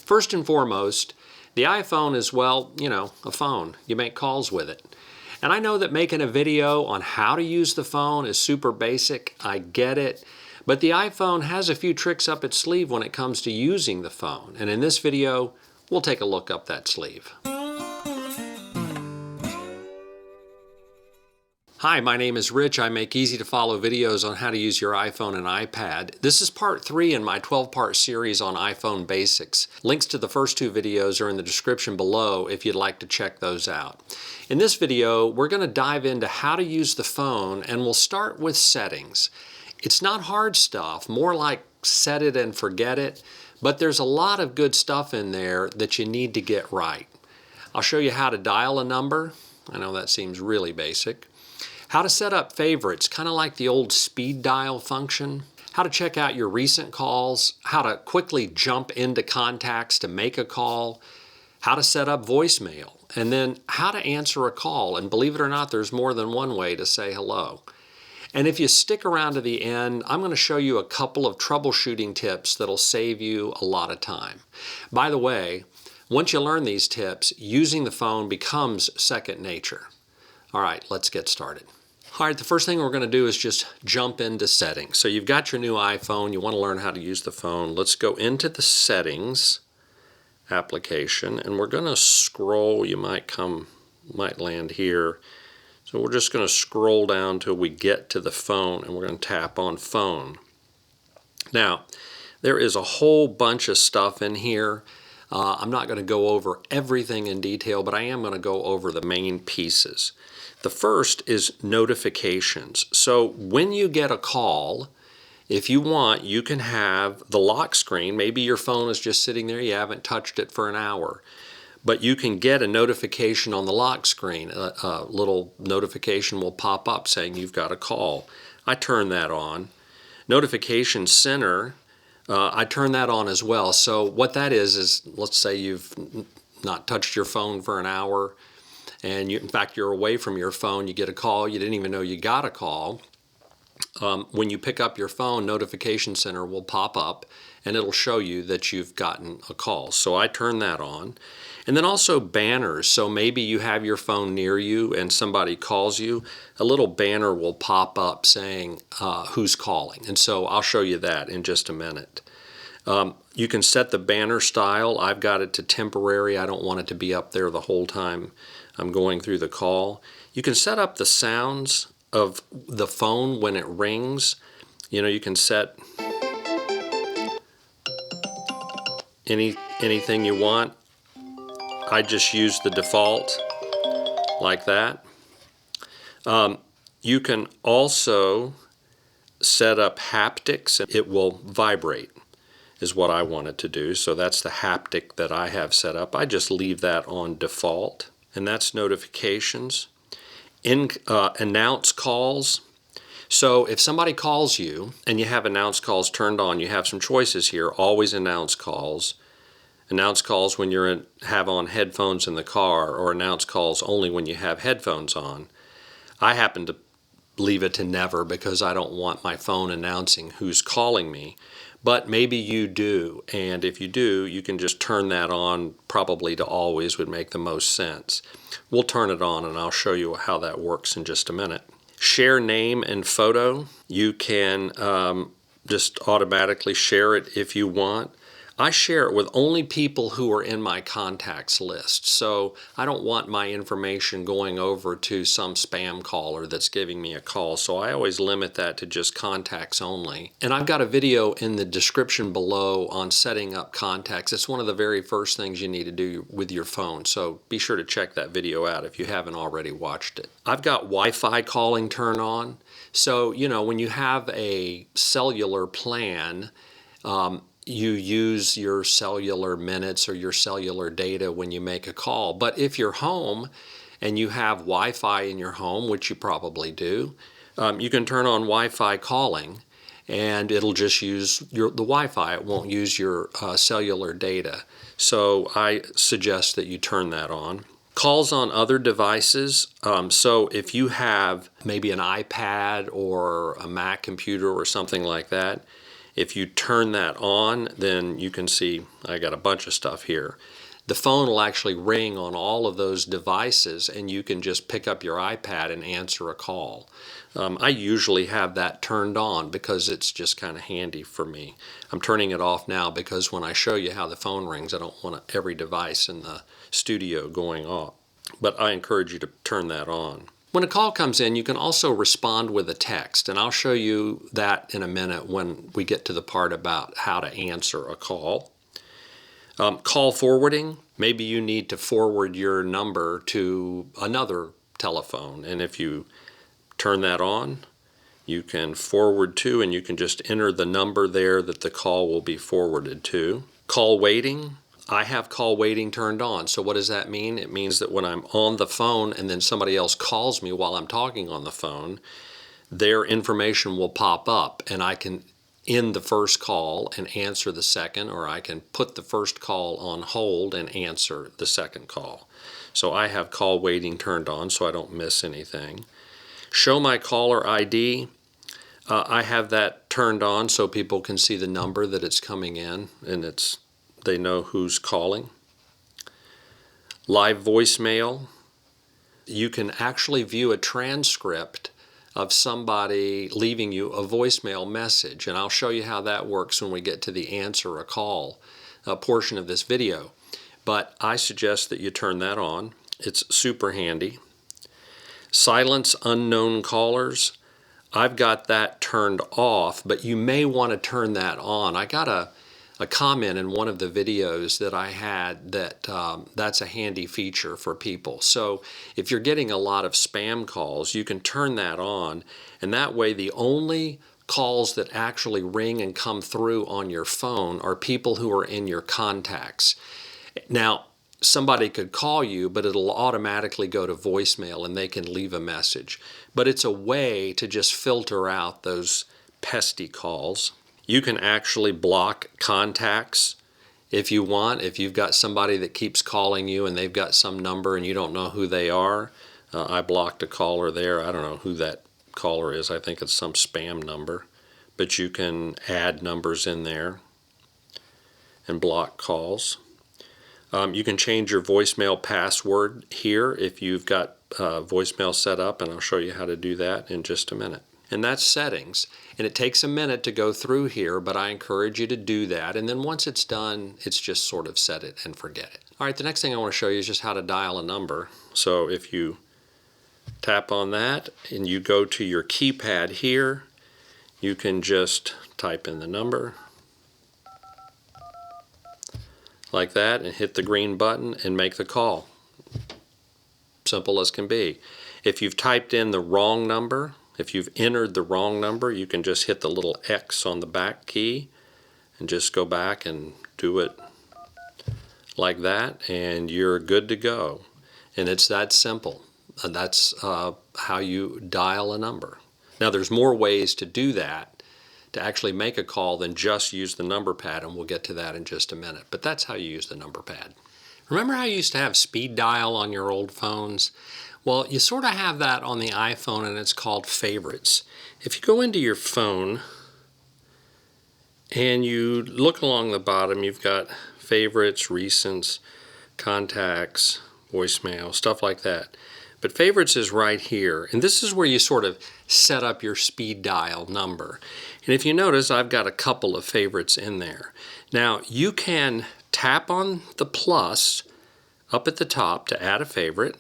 First and foremost, the iPhone is, well, a phone. You make calls with it. And I know that making a video on how to use the phone is super basic. I get it. But the iPhone has a few tricks up its sleeve when it comes to using the phone. And in this video, we'll take a look up that sleeve. Hi, my name is Rich. I make easy to follow videos on how to use your iPhone and iPad. This is part 3 in my 12-part series on iPhone basics. Links to the first 2 videos are in the description below if you'd like to check those out. In this video, we're going to dive into how to use the phone, and we'll start with settings. It's not hard stuff, more like set it and forget it, but there's a lot of good stuff in there that you need to get right. I'll show you how to dial a number. I know that seems really basic. How to set up favorites, kind of like the old speed dial function. How to check out your recent calls. How to quickly jump into contacts to make a call. How to set up voicemail. And then how to answer a call. And believe it or not, there's more than one way to say hello. And if you stick around to the end, I'm going to show you a couple of troubleshooting tips that'll save you a lot of time. By the way, once you learn these tips, using the phone becomes second nature. All right, let's get started. All right, the first thing we're going to do is just jump into settings. So you've got your new iPhone, you want to learn how to use the phone. Let's go into the settings application, and we're going to scroll. You might land here. So we're just going to scroll down till we get to the phone, and we're going to tap on phone. Now, there is a whole bunch of stuff in here. I'm not going to go over everything in detail, but I am going to go over the main pieces. The first is notifications. So when you get a call, if you want, you can have the lock screen. Maybe your phone is just sitting there, you haven't touched it for an hour. But you can get a notification on the lock screen. A little notification will pop up saying you've got a call. I turn that on. Notification center, I turn that on as well. So what that is let's say you've not touched your phone for an hour, and in fact you're away from your phone, you get a call, you didn't even know you got a call. When you pick up your phone, Notification Center will pop up and it'll show you that you've gotten a call. So I turn that on. And then also banners. So maybe you have your phone near you and somebody calls you, a little banner will pop up saying who's calling. And so I'll show you that in just a minute. You can set the banner style. I've got it to temporary. I don't want it to be up there the whole time I'm going through the call. You can set up the sounds of the phone when it rings. You can set anything you want. I just use the default like that. You can also set up haptics. It will vibrate is what I want it to do. So that's the haptic that I have set up. I just leave that on default. And that's notifications. Announce calls. So if somebody calls you and you have announce calls turned on, you have some choices here. Always announce calls. Announce calls when you have on headphones in the car, or announce calls only when you have headphones on. I happen to leave it to never because I don't want my phone announcing who's calling me. But maybe you do, and if you do, you can just turn that on. Probably to always would make the most sense. We'll turn it on and I'll show you how that works in just a minute. Share name and photo. You can just automatically share it if you want. I share it with only people who are in my contacts list. So I don't want my information going over to some spam caller that's giving me a call. So I always limit that to just contacts only. And I've got a video in the description below on setting up contacts. It's one of the very first things you need to do with your phone. So be sure to check that video out if you haven't already watched it. I've got Wi-Fi calling turned on. So, when you have a cellular plan, you use your cellular minutes or your cellular data when you make a call. But if you're home and you have Wi-Fi in your home, which you probably do, you can turn on Wi-Fi calling and it'll just use the Wi-Fi. It won't use your cellular data. So I suggest that you turn that on. Calls on other devices. So if you have maybe an iPad or a Mac computer or something like that, If you turn that on, then you can see I got a bunch of stuff here. The phone will actually ring on all of those devices, and you can just pick up your iPad and answer a call. I usually have that turned on because it's just kind of handy for me. I'm turning it off now because when I show you how the phone rings, I don't want every device in the studio going off. But I encourage you to turn that on. When a call comes in, you can also respond with a text, and I'll show you that in a minute when we get to the part about how to answer a call. Call forwarding, maybe you need to forward your number to another telephone, and if you turn that on, you can forward to, and you can just enter the number there that the call will be forwarded to. Call waiting, I have call waiting turned on. So what does that mean? It means that when I'm on the phone and then somebody else calls me while I'm talking on the phone, their information will pop up, and I can end the first call and answer the second, or I can put the first call on hold and answer the second call. So I have call waiting turned on so I don't miss anything. Show my caller ID, I have that turned on so people can see the number that it's coming in, and they know who's calling. Live voicemail, you can actually view a transcript of somebody leaving you a voicemail message, and I'll show you how that works when we get to the answer a call portion of this video. But I suggest that you turn that on. It's super handy. Silence unknown callers, I've got that turned off, but you may want to turn that on. I got a comment in one of the videos that I had that that's a handy feature for people. So if you're getting a lot of spam calls, you can turn that on, and that way the only calls that actually ring and come through on your phone are people who are in your contacts. Now, somebody could call you, but it'll automatically go to voicemail and they can leave a message. But it's a way to just filter out those pesky calls. You can actually block contacts if you want. If you've got somebody that keeps calling you and they've got some number and you don't know who they are, I blocked a caller there. I don't know who that caller is. I think it's some spam number. But you can add numbers in there and block calls. You can change your voicemail password here if you've got voicemail set up, and I'll show you how to do that in just a minute. And that's settings. And it takes a minute to go through here, but I encourage you to do that. And then once it's done, it's just sort of set it and forget it. All right, the next thing I want to show you is just how to dial a number. So if you tap on that and you go to your keypad here, you can just type in the number like that and hit the green button and make the call. Simple as can be. If you've typed in the wrong number, if you've entered the wrong number, you can just hit the little X on the back key and just go back and do it like that, and you're good to go. And it's that simple. And that's how you dial a number. Now there's more ways to do that, to actually make a call, than just use the number pad, and we'll get to that in just a minute. But that's how you use the number pad. Remember how you used to have speed dial on your old phones? Well, you sort of have that on the iPhone, and it's called favorites. If you go into your phone and you look along the bottom, you've got favorites, recents, contacts, voicemail, stuff like that. But favorites is right here, and this is where you sort of set up your speed dial number. And if you notice, I've got a couple of favorites in there. Now, you can tap on the plus up at the top to add a favorite,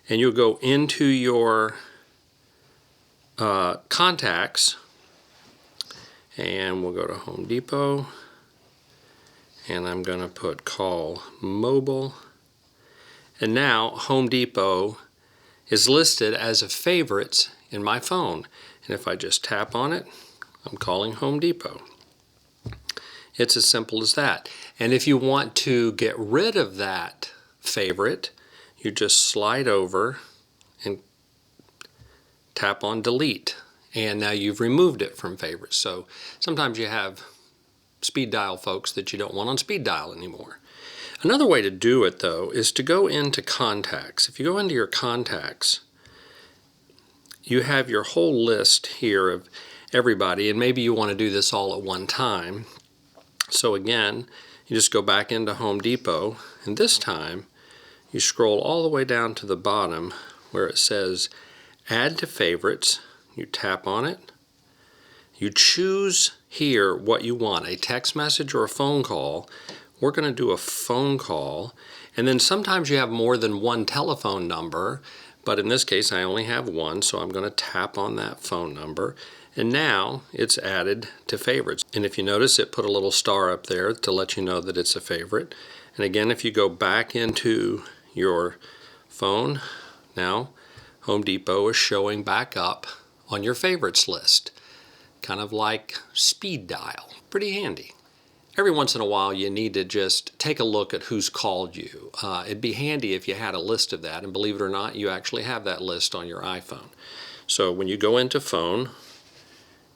and you'll go into your contacts, and we'll go to Home Depot, and I'm going to put call mobile. And now Home Depot is listed as a favorites in my phone. And if I just tap on it, I'm calling Home Depot. It's as simple as that. And if you want to get rid of that favorite, you just slide over and tap on delete. And now you've removed it from favorites. So sometimes you have speed dial folks that you don't want on speed dial anymore. Another way to do it, though, is to go into contacts. If you go into your contacts, you have your whole list here of, everybody, and maybe you want to do this all at one time. So again, you just go back into Home Depot, and this time you scroll all the way down to the bottom where it says Add to Favorites. You tap on it. You choose here what you want, a text message or a phone call. We're going to do a phone call, and then sometimes you have more than one telephone number, but in this case I only have one, so I'm going to tap on that phone number. And now it's added to favorites. And if you notice, it put a little star up there to let you know that it's a favorite. And again, if you go back into your phone, now Home Depot is showing back up on your favorites list. Kind of like speed dial. Pretty handy. Every once in a while you need to just take a look at who's called you. It'd be handy if you had a list of that, and believe it or not, you actually have that list on your iPhone. So when you go into phone,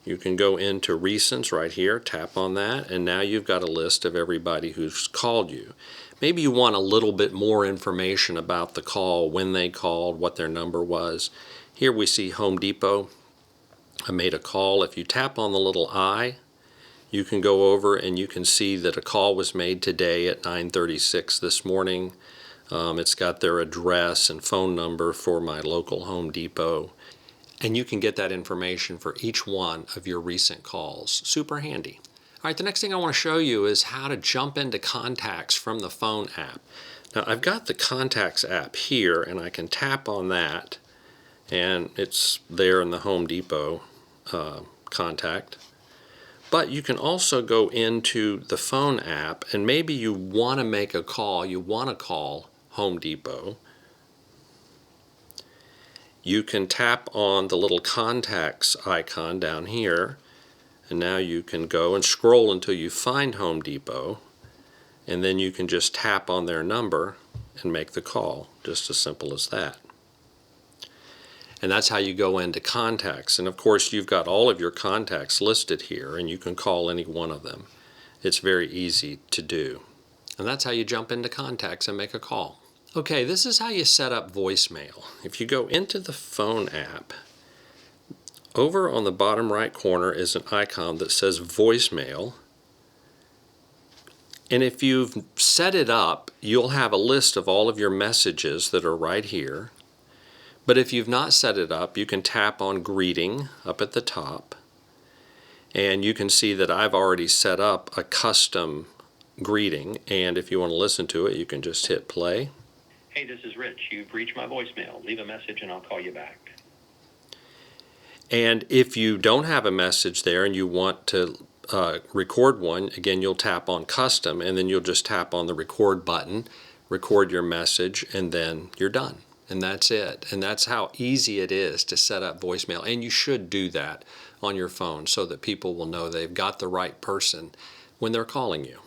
you can go into recents right here, tap on that, and now you've got a list of everybody who's called you. Maybe you want a little bit more information about the call, when they called, what their number was. Here we see Home Depot. I made a call. If you tap on the little I, you can go over and you can see that a call was made today at 9:36 this morning. It's got their address and phone number for my local Home Depot. And you can get that information for each one of your recent calls. Super handy. All right, the next thing I want to show you is how to jump into contacts from the phone app. Now I've got the Contacts app here, and I can tap on that, and it's there in the Home Depot contact. But you can also go into the phone app, and maybe you want to make a call, you want to call Home Depot. You can tap on the little contacts icon down here, and now you can go and scroll until you find Home Depot, and then you can just tap on their number and make the call, just as simple as that. And that's how you go into contacts. And of course you've got all of your contacts listed here, and you can call any one of them. It's very easy to do. And that's how you jump into contacts and make a call. Okay, this is how you set up voicemail. If you go into the phone app, over on the bottom right corner is an icon that says voicemail. And if you've set it up, you'll have a list of all of your messages that are right here. But if you've not set it up, you can tap on greeting up at the top, and you can see that I've already set up a custom greeting, and if you want to listen to it, you can just hit play. Hey, this is Rich. You've reached my voicemail. Leave a message and I'll call you back. And if you don't have a message there and you want to record one, again, you'll tap on custom, and then you'll just tap on the record button, record your message, and then you're done. And that's it. And that's how easy it is to set up voicemail. And you should do that on your phone so that people will know they've got the right person when they're calling you.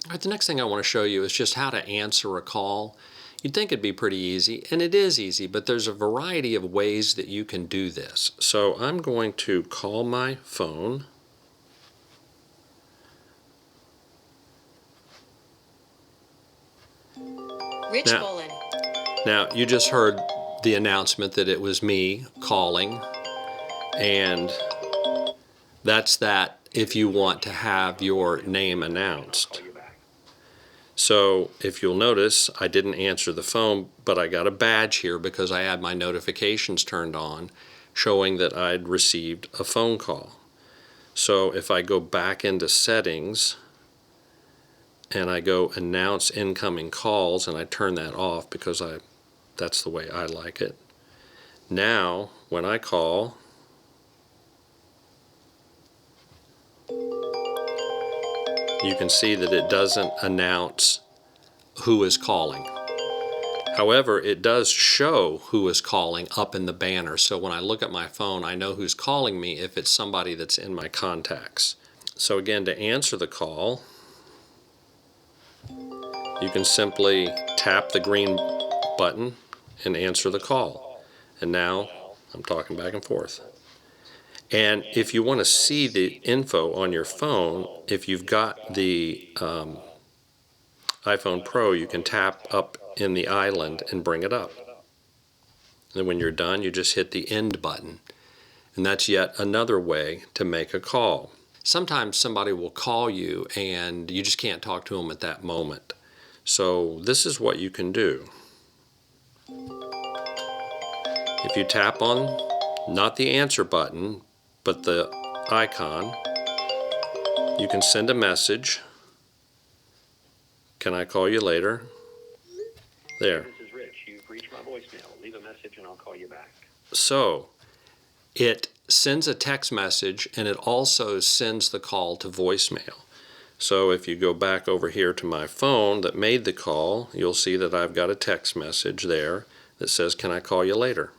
All right, the next thing I want to show you is just how to answer a call. You'd think it'd be pretty easy, and it is easy, but there's a variety of ways that you can do this. So I'm going to call my phone. Rich Bowlin. Now, you just heard the announcement that it was me calling, and that's that if you want to have your name announced. So if you'll notice, I didn't answer the phone, but I got a badge here because I had my notifications turned on showing that I'd received a phone call. So if I go back into settings and I go announce incoming calls, and I turn that off because that's the way I like it. Now when I call, you can see that it doesn't announce who is calling. However, it does show who is calling up in the banner. So when I look at my phone, I know who's calling me if it's somebody that's in my contacts. So again, to answer the call, you can simply tap the green button and answer the call. And now I'm talking back and forth. And if you want to see the info on your phone, if you've got the iPhone Pro, you can tap up in the island and bring it up. And when you're done, you just hit the end button. And that's yet another way to make a call. Sometimes somebody will call you and you just can't talk to them at that moment. So this is what you can do. If you tap on not the answer button, but the icon, you can send a message. Can I call you later? There. This is Rich. You've reached my voicemail. Leave a message and I'll call you back. So it sends a text message and it also sends the call to voicemail. So if you go back over here to my phone that made the call, you'll see that I've got a text message there that says, "Can I call you later?"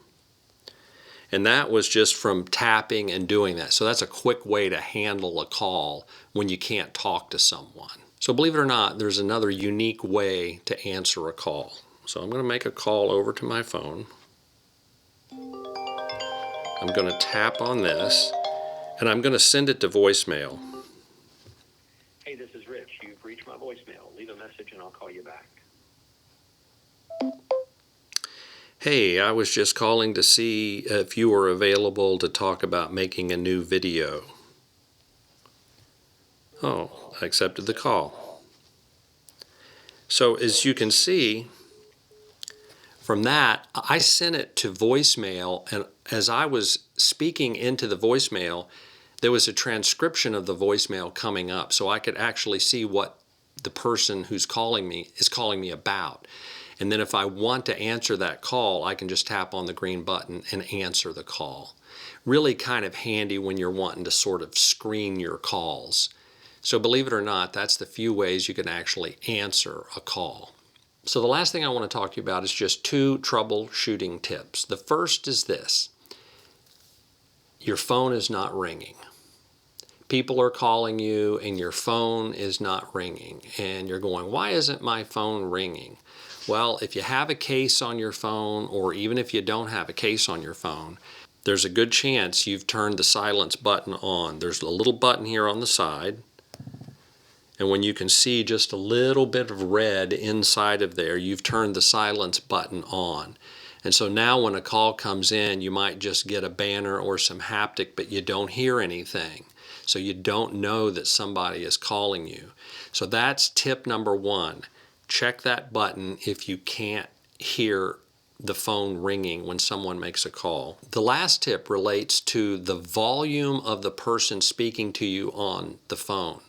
And that was just from tapping and doing that. So that's a quick way to handle a call when you can't talk to someone. So believe it or not, there's another unique way to answer a call. So I'm going to make a call over to my phone. I'm going to tap on this, and I'm going to send it to voicemail. Hey, this is Rich. You've reached my voicemail. Leave a message and I'll call you back. Hey, I was just calling to see if you were available to talk about making a new video. Oh, I accepted the call. So as you can see, from that, I sent it to voicemail, and as I was speaking into the voicemail, there was a transcription of the voicemail coming up, so I could actually see what the person who's calling me is calling me about. And then if I want to answer that call, I can just tap on the green button and answer the call. Really kind of handy when you're wanting to sort of screen your calls. So believe it or not, that's the few ways you can actually answer a call. So the last thing I want to talk to you about is just 2 troubleshooting tips. The first is this: your phone is not ringing. People are calling you and your phone is not ringing, and you're going, why isn't my phone ringing? Well, if you have a case on your phone, or even if you don't have a case on your phone, there's a good chance you've turned the silence button on. There's a little button here on the side, and when you can see just a little bit of red inside of there, you've turned the silence button on. And so now when a call comes in, you might just get a banner or some haptic, but you don't hear anything. So you don't know that somebody is calling you. So that's tip number 1. Check that button if you can't hear the phone ringing when someone makes a call. The last tip relates to the volume of the person speaking to you on the phone.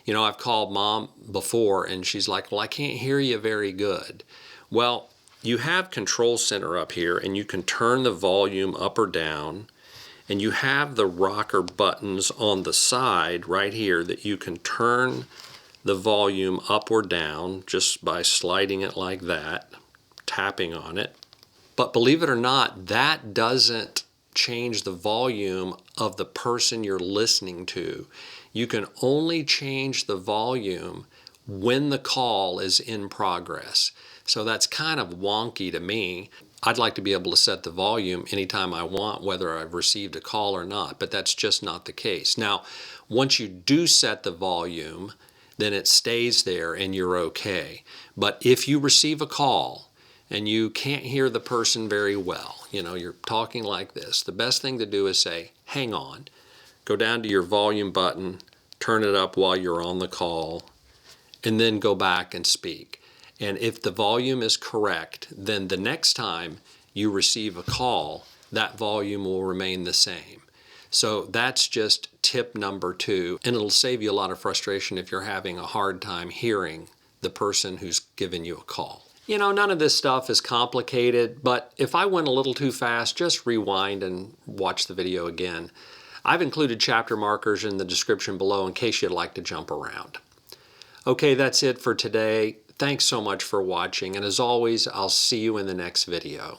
You know, I've called Mom before and she's like, well, I can't hear you very good. Well, you have Control Center up here and you can turn the volume up or down, and you have the rocker buttons on the side right here that you can turn the volume up or down just by sliding it like that, tapping on it. But believe it or not, that doesn't change the volume of the person you're listening to. You can only change the volume when the call is in progress. So that's kind of wonky to me. I'd like to be able to set the volume anytime I want, whether I've received a call or not, but that's just not the case. Now, once you do set the volume, then it stays there and you're okay. But if you receive a call and you can't hear the person very well, you know, you're talking like this, the best thing to do is say, hang on, go down to your volume button, turn it up while you're on the call, and then go back and speak. And if the volume is correct, then the next time you receive a call, that volume will remain the same. So that's just tip number 2, and it'll save you a lot of frustration if you're having a hard time hearing the person who's giving you a call. You know, none of this stuff is complicated, but if I went a little too fast, just rewind and watch the video again. I've included chapter markers in the description below in case you'd like to jump around. Okay, that's it for today. Thanks so much for watching, and as always, I'll see you in the next video.